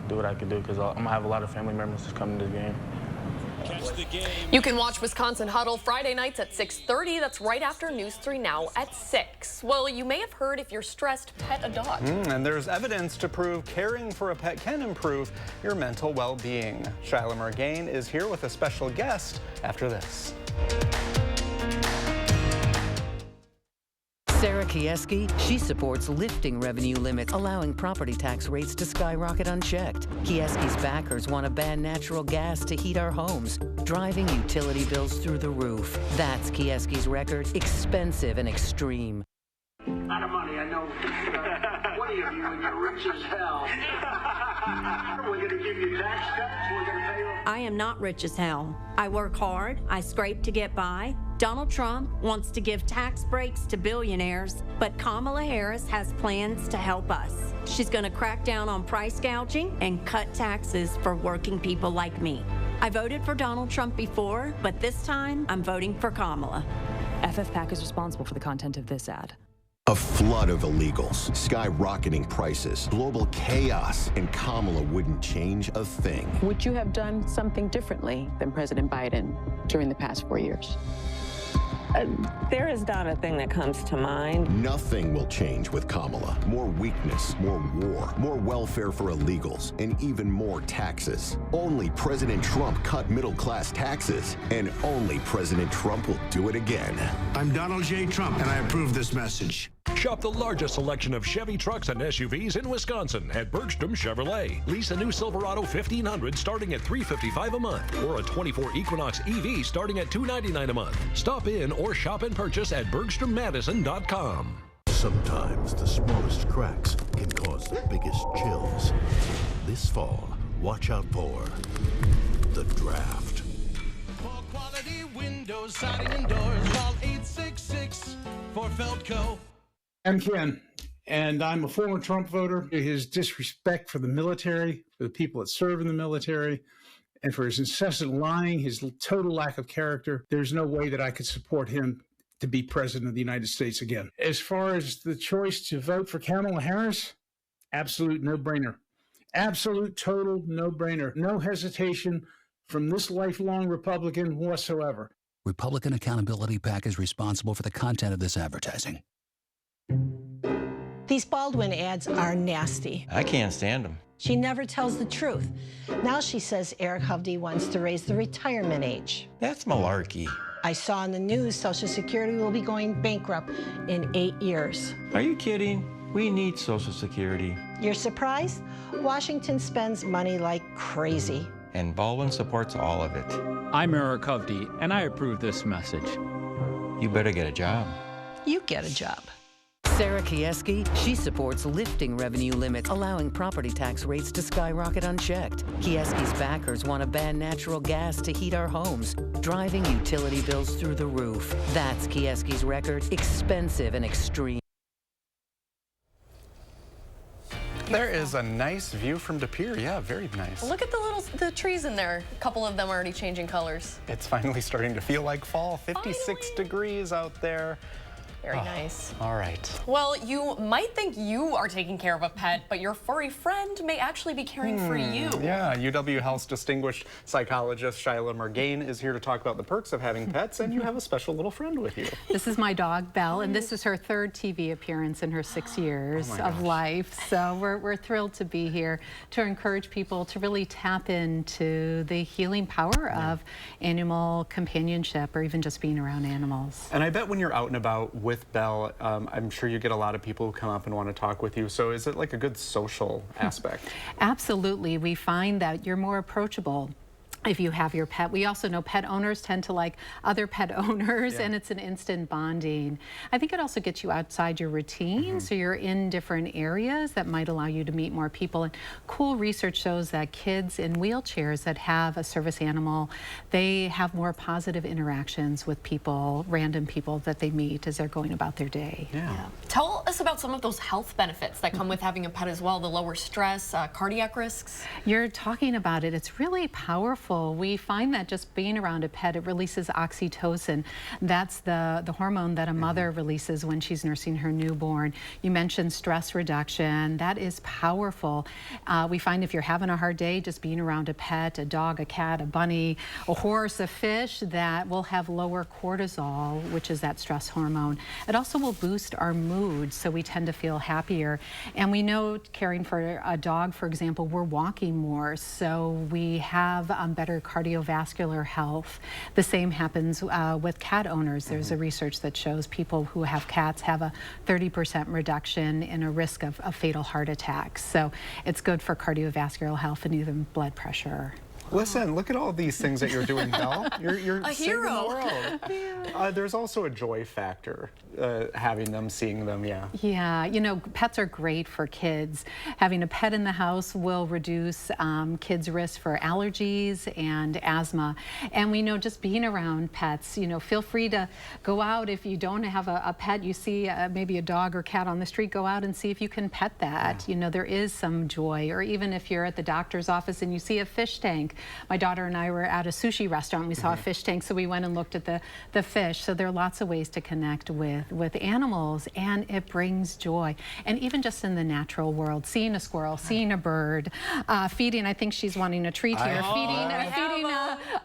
do what I can do because I'm going to have a lot of family members that's coming to this game. You can watch Wisconsin Huddle Friday nights at 6:30. That's right after News 3 Now at 6. Well, you may have heard if you're stressed, pet a dog. And there's evidence to prove caring for a pet can improve your mental well-being. Shyla Mergain is here with a special guest after this. Sarah Kieski, she supports lifting revenue limits, allowing property tax rates to skyrocket unchecked. Kieski's backers want to ban natural gas to heat our homes, driving utility bills through the roof. That's Kieski's record, expensive and extreme. Out of money, I know 20 of you, and you're rich as hell. We're going to give you tax cuts. We're going to pay you. I am not rich as hell. I work hard. I scrape to get by. Donald Trump wants to give tax breaks to billionaires, but Kamala Harris has plans to help us. She's going to crack down on price gouging and cut taxes for working people like me. I voted for Donald Trump before, but this time I'm voting for Kamala. FFPAC is responsible for the content of this ad. A flood of illegals, skyrocketing prices, global chaos, and Kamala wouldn't change a thing. Would you have done something differently than President Biden during the past 4 years? There is not a thing that comes to mind. Nothing will change with Kamala. More weakness, more war, more welfare for illegals, and even more taxes. Only President Trump cut middle-class taxes, and only President Trump will do it again. I'm Donald J. Trump, and I approve this message. Shop the largest selection of Chevy trucks and SUVs in Wisconsin at Bergstrom Chevrolet. Lease a new Silverado 1500 starting at $355 a month, or a 24 Equinox EV starting at $299 a month. Stop in or shop and purchase at BergstromMadison.com. Sometimes the smallest cracks can cause the biggest chills. This fall, watch out for the draft. For quality windows, siding, and doors, call 866 for Feldco. I'm Ken, and I'm a former Trump voter. His disrespect for the military, for the people that serve in the military, and for his incessant lying, his total lack of character, there's no way that I could support him to be president of the United States again. As far as the choice to vote for Kamala Harris, absolute no-brainer. Absolute, total no-brainer. No hesitation from this lifelong Republican whatsoever. Republican Accountability PAC is responsible for the content of this advertising. These Baldwin ads are nasty. I can't stand them. She never tells the truth. Now she says Eric Hovde wants to raise the retirement age. That's malarkey. I saw in the news Social Security will be going bankrupt in 8 years. Are you kidding? We need Social Security. You're surprised? Washington spends money like crazy. And Baldwin supports all of it. I'm Eric Hovde, and I approve this message. You better get a job. You get a job. Sarah Kieski, she supports lifting revenue limits, allowing property tax rates to skyrocket unchecked. Kieski's backers want to ban natural gas to heat our homes, driving utility bills through the roof. That's Kieski's record, expensive and extreme. There is a nice view from De Pere. Yeah, very nice. Look at the trees in there. A couple of them are already changing colors. It's finally starting to feel like fall. 56 degrees out there. Very nice. All right. Well, you might think you are taking care of a pet, but your furry friend may actually be caring for you. Yeah, UW Health's distinguished psychologist, Shyla Murgain, is here to talk about the perks of having pets, and you have a special little friend with you. This is my dog, Belle, and this is her third TV appearance in her 6 years of life. So we're thrilled to be here to encourage people to really tap into the healing power of animal companionship or even just being around animals. And I bet when you're out and about with Belle, I'm sure you get a lot of people who come up and want to talk with you. So is it like a good social aspect? Absolutely. We find that you're more approachable if you have your pet. We also know pet owners tend to like other pet owners, and it's an instant bonding. I think it also gets you outside your routine, so you're in different areas that might allow you to meet more people. And cool research shows that kids in wheelchairs that have a service animal, they have more positive interactions with people, random people that they meet as they're going about their day. Yeah. Tell us about some of those health benefits that come with having a pet as well, the lower stress, cardiac risks. You're talking about it. It's really powerful. We find that just being around a pet, it releases oxytocin. That's the hormone that a mother releases when she's nursing her newborn. You mentioned stress reduction. That is powerful. We find if you're having a hard day, just being around a pet, a dog, a cat, a bunny, a horse, a fish, that will have lower cortisol, which is that stress hormone. It also will boost our mood, so we tend to feel happier. And we know caring for a dog, for example, we're walking more, so we have better cardiovascular health. The same happens with cat owners. There's a research that shows people who have cats have a 30% reduction in a risk of fatal heart attacks. So it's good for cardiovascular health and even blood pressure. Listen, look at all these things that you're doing, Belle. You're a saving hero. the world. There's also a joy factor, having them, seeing them, yeah. Yeah, you know, pets are great for kids. Having a pet in the house will reduce kids' risk for allergies and asthma. And we know just being around pets, you know, feel free to go out if you don't have a pet, you see maybe a dog or cat on the street, go out and see if you can pet that. You know, there is some joy. Or even if you're at the doctor's office and you see a fish tank. My daughter and I were at a sushi restaurant, we saw a fish tank, so we went and looked at the fish. So there are lots of ways to connect with animals, and it brings joy. And even just in the natural world, seeing a squirrel, seeing a bird, feeding, I think she's wanting a treat here, feeding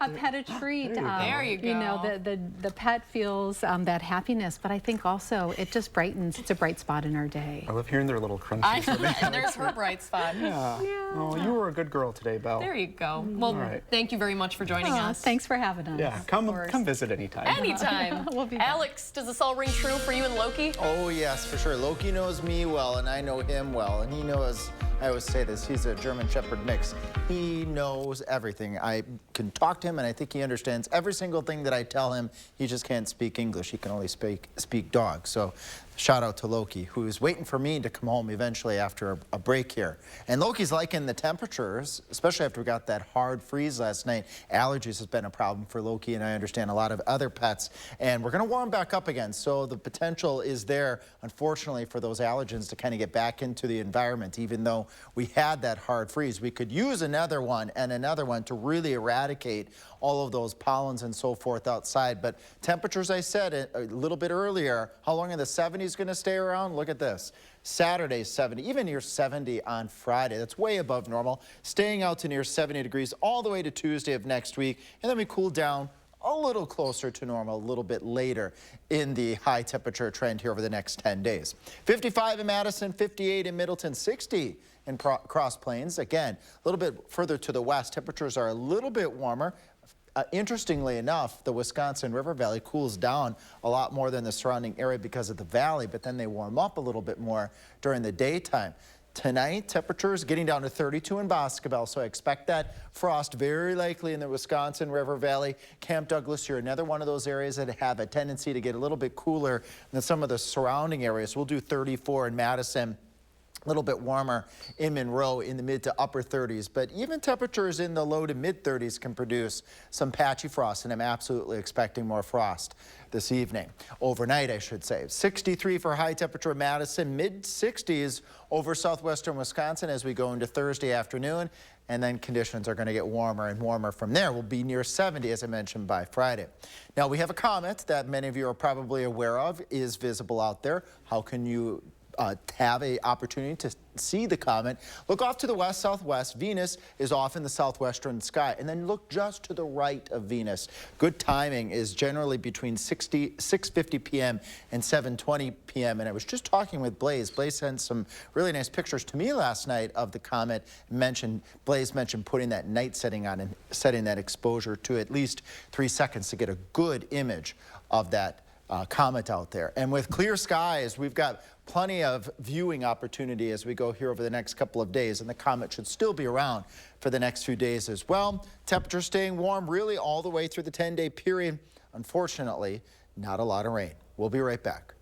a pet a treat. There you go. You know, the pet feels that happiness, but I think also it just brightens, it's a bright spot in our day. I love hearing their little crunches. And there's her bright spot. Yeah. Oh, you were a good girl today, Belle. There you go. Well, thank you very much for joining us. Thanks for having us. Yeah, come visit anytime. Anytime. We'll be back. Alex, does this all ring true for you and Loki? Oh, yes, for sure. Loki knows me well, and I know him well. And he knows, I always say this, he's a German Shepherd mix. He knows everything. I can talk to him, and I think he understands every single thing that I tell him. He just can't speak English. He can only speak dog. So shout out to Loki, who's waiting for me to come home eventually after a break here. And Loki's liking the temperatures, especially after we got that hard freeze last night. Allergies has been a problem for Loki, and I understand a lot of other pets. And we're going to warm back up again, so the potential is there, unfortunately, for those allergens to kind of get back into the environment. Even though we had that hard freeze, we could use another one and another one to really eradicate all of those pollens and so forth outside. But temperatures, I said a little bit earlier, how long are the 70s going to stay around? Look at this. Saturday, 70, even near 70 on Friday. That's way above normal. Staying out to near 70 degrees all the way to Tuesday of next week. And then we cool down a little closer to normal a little bit later in the high temperature trend here over the next 10 days. 55 in Madison, 58 in Middleton, 60 in Cross Plains. Again, a little bit further to the west, temperatures are a little bit warmer. Interestingly enough, the Wisconsin River Valley cools down a lot more than the surrounding area because of the valley, but then they warm up a little bit more during the daytime. Tonight, temperatures getting down to 32 in Boscobel, so I expect that frost very likely in the Wisconsin River Valley. Camp Douglas, you're another one of those areas that have a tendency to get a little bit cooler than some of the surrounding areas. We'll do 34 in Madison. A little bit warmer in Monroe in the mid to upper 30s, but even temperatures in the low to mid 30s can produce some patchy frost, and I'm absolutely expecting more frost this evening. Overnight, I should say. 63 for high temperature in Madison, mid 60s over southwestern Wisconsin as we go into Thursday afternoon, and then conditions are going to get warmer and warmer from there. We'll be near 70, as I mentioned, by Friday. Now, we have a comet that many of you are probably aware of, is visible out there. How can you have an opportunity to see the comet? Look off to the west-southwest. Venus is off in the southwestern sky. And then look just to the right of Venus. Good timing is generally between 6:50 p.m. and 7:20 p.m. And I was just talking with Blaze. Blaze sent some really nice pictures to me last night of the comet. Blaze mentioned putting that night setting on and setting that exposure to at least 3 seconds to get a good image of that comet out there. And with clear skies, we've got plenty of viewing opportunity as we go here over the next couple of days, and the comet should still be around for the next few days as well. Temperature staying warm really all the way through the 10-day period. Unfortunately, not a lot of rain. We'll be right back.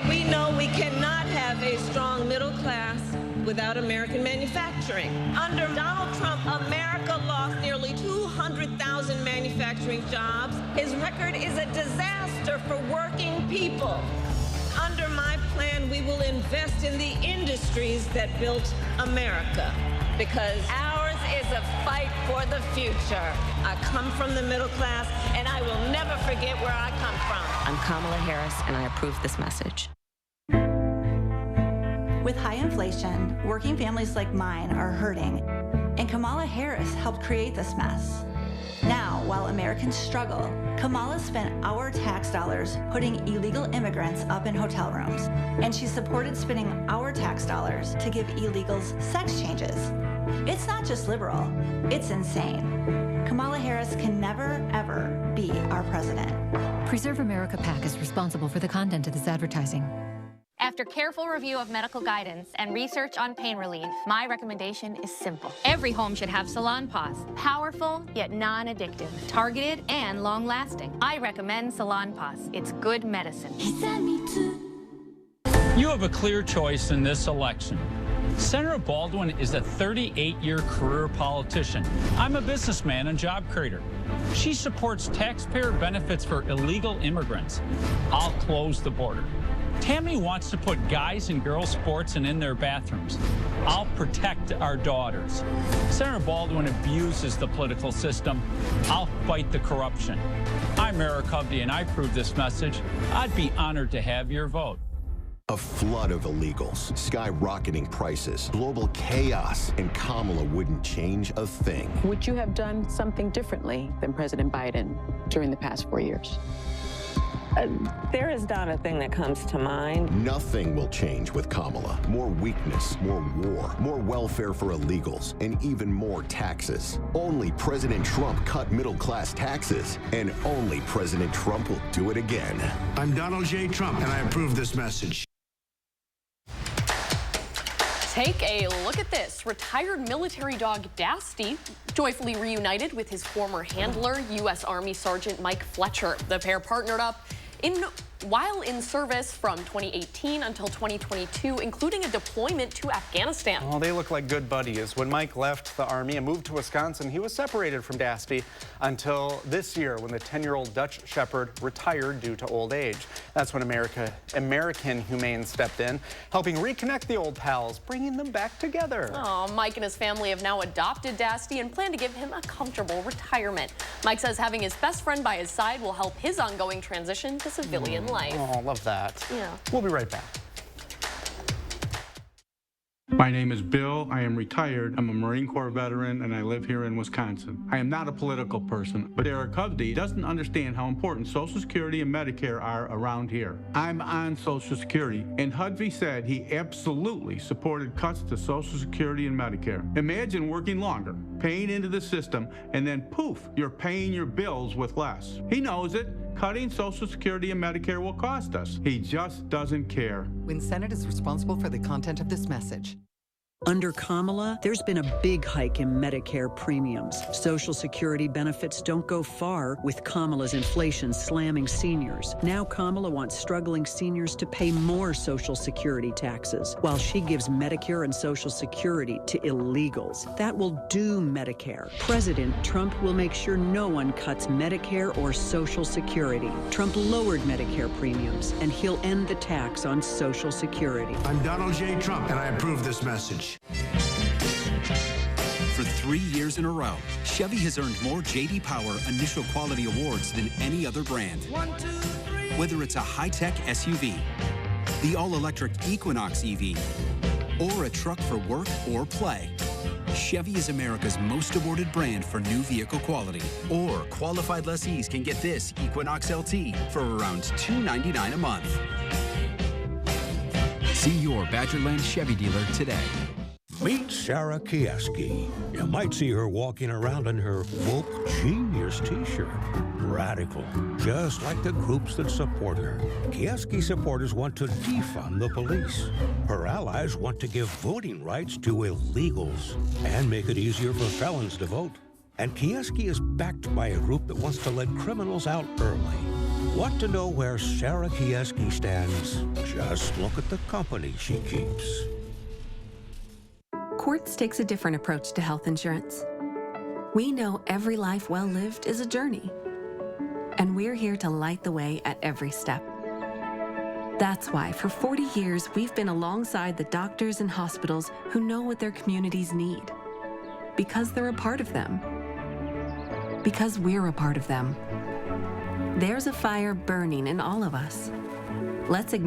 We know we cannot have a strong middle class without American manufacturing. Under Donald Trump, America lost nearly 200,000 manufacturing jobs. His record is a disaster for working people. Under my plan, we will invest in the industries that built America, because ours is a fight for the future. I come from the middle class, and I will never forget where I come from. I'm Kamala Harris, and I approve this message. With high inflation, working families like mine are hurting, and Kamala Harris helped create this mess. Now, while Americans struggle, Kamala spent our tax dollars putting illegal immigrants up in hotel rooms, and she supported spending our tax dollars to give illegals sex changes. It's not just liberal, it's insane. Kamala Harris can never, ever be our president. Preserve America PAC is responsible for the content of this advertising. After careful review of medical guidance and research on pain relief, my recommendation is simple. Every home should have Salonpas. Powerful, yet non-addictive. Targeted and long-lasting. I recommend Salonpas. It's good medicine. You have a clear choice in this election. Senator Baldwin is a 38-year career politician. I'm a businessman and job creator. She supports taxpayer benefits for illegal immigrants. I'll close the border. Tammy wants to put guys and girls sports in their bathrooms. I'll protect our daughters. Senator Baldwin abuses the political system. I'll fight the corruption. I'm Eric Hovde, and I approve this message. I'd be honored to have your vote. A flood of illegals, skyrocketing prices, global chaos, and Kamala wouldn't change a thing. Would you have done something differently than President Biden during the past 4 years? There is not a thing that comes to mind. Nothing will change with Kamala. More weakness, more war, more welfare for illegals, and even more taxes. Only President Trump cut middle-class taxes, and only President Trump will do it again. I'm Donald J. Trump, and I approve this message. Take a look at this. Retired military dog Dasty joyfully reunited with his former handler, U.S. Army Sergeant Mike Fletcher. The pair partnered up while in service from 2018 until 2022, including a deployment to Afghanistan. Well, they look like good buddies. When Mike left the Army and moved to Wisconsin, he was separated from Dasty until this year when the 10-year-old Dutch Shepherd retired due to old age. That's when American Humane stepped in, helping reconnect the old pals, bringing them back together. Oh, Mike and his family have now adopted Dasty and plan to give him a comfortable retirement. Mike says having his best friend by his side will help his ongoing transition to civilian life. Oh, love that. Yeah. We'll be right back. My name is Bill. I am retired. I'm a Marine Corps veteran, and I live here in Wisconsin. I am not a political person, but Eric Hovde doesn't understand how important Social Security and Medicare are around here. I'm on Social Security, and Hovde said he absolutely supported cuts to Social Security and Medicare. Imagine working longer, paying into the system, and then poof, you're paying your bills with less. He knows it. Cutting Social Security and Medicare will cost us. He just doesn't care. WIN Senate is responsible for the content of this message. Under Kamala, there's been a big hike in Medicare premiums. Social Security benefits don't go far with Kamala's inflation slamming seniors. Now Kamala wants struggling seniors to pay more Social Security taxes, while she gives Medicare and Social Security to illegals. That will doom Medicare. President Trump will make sure no one cuts Medicare or Social Security. Trump lowered Medicare premiums, and he'll end the tax on Social Security. I'm Donald J. Trump, and I approve this message. For 3 years in a row, Chevy has earned more J.D. Power Initial Quality Awards than any other brand. 1, 2, 3. Whether it's a high-tech SUV, the all-electric Equinox EV, or a truck for work or play, Chevy is America's most awarded brand for new vehicle quality. Or qualified lessees can get this Equinox LT for around $299 a month. See your Badgerland Chevy dealer today. Meet Sarah Kieski. You might see her walking around in her Woke Genius t-shirt. Radical, just like the groups that support her. Kieski supporters want to defund the police. Her allies want to give voting rights to illegals and make it easier for felons to vote. And Kieski is backed by a group that wants to let criminals out early. Want to know where Sarah Kieski stands? Just look at the company she keeps. Quartz takes a different approach to health insurance. We know every life well lived is a journey, and we're here to light the way at every step. That's why for 40 years, we've been alongside the doctors and hospitals who know what their communities need, because they're a part of them, because we're a part of them. There's a fire burning in all of us. Let's ignite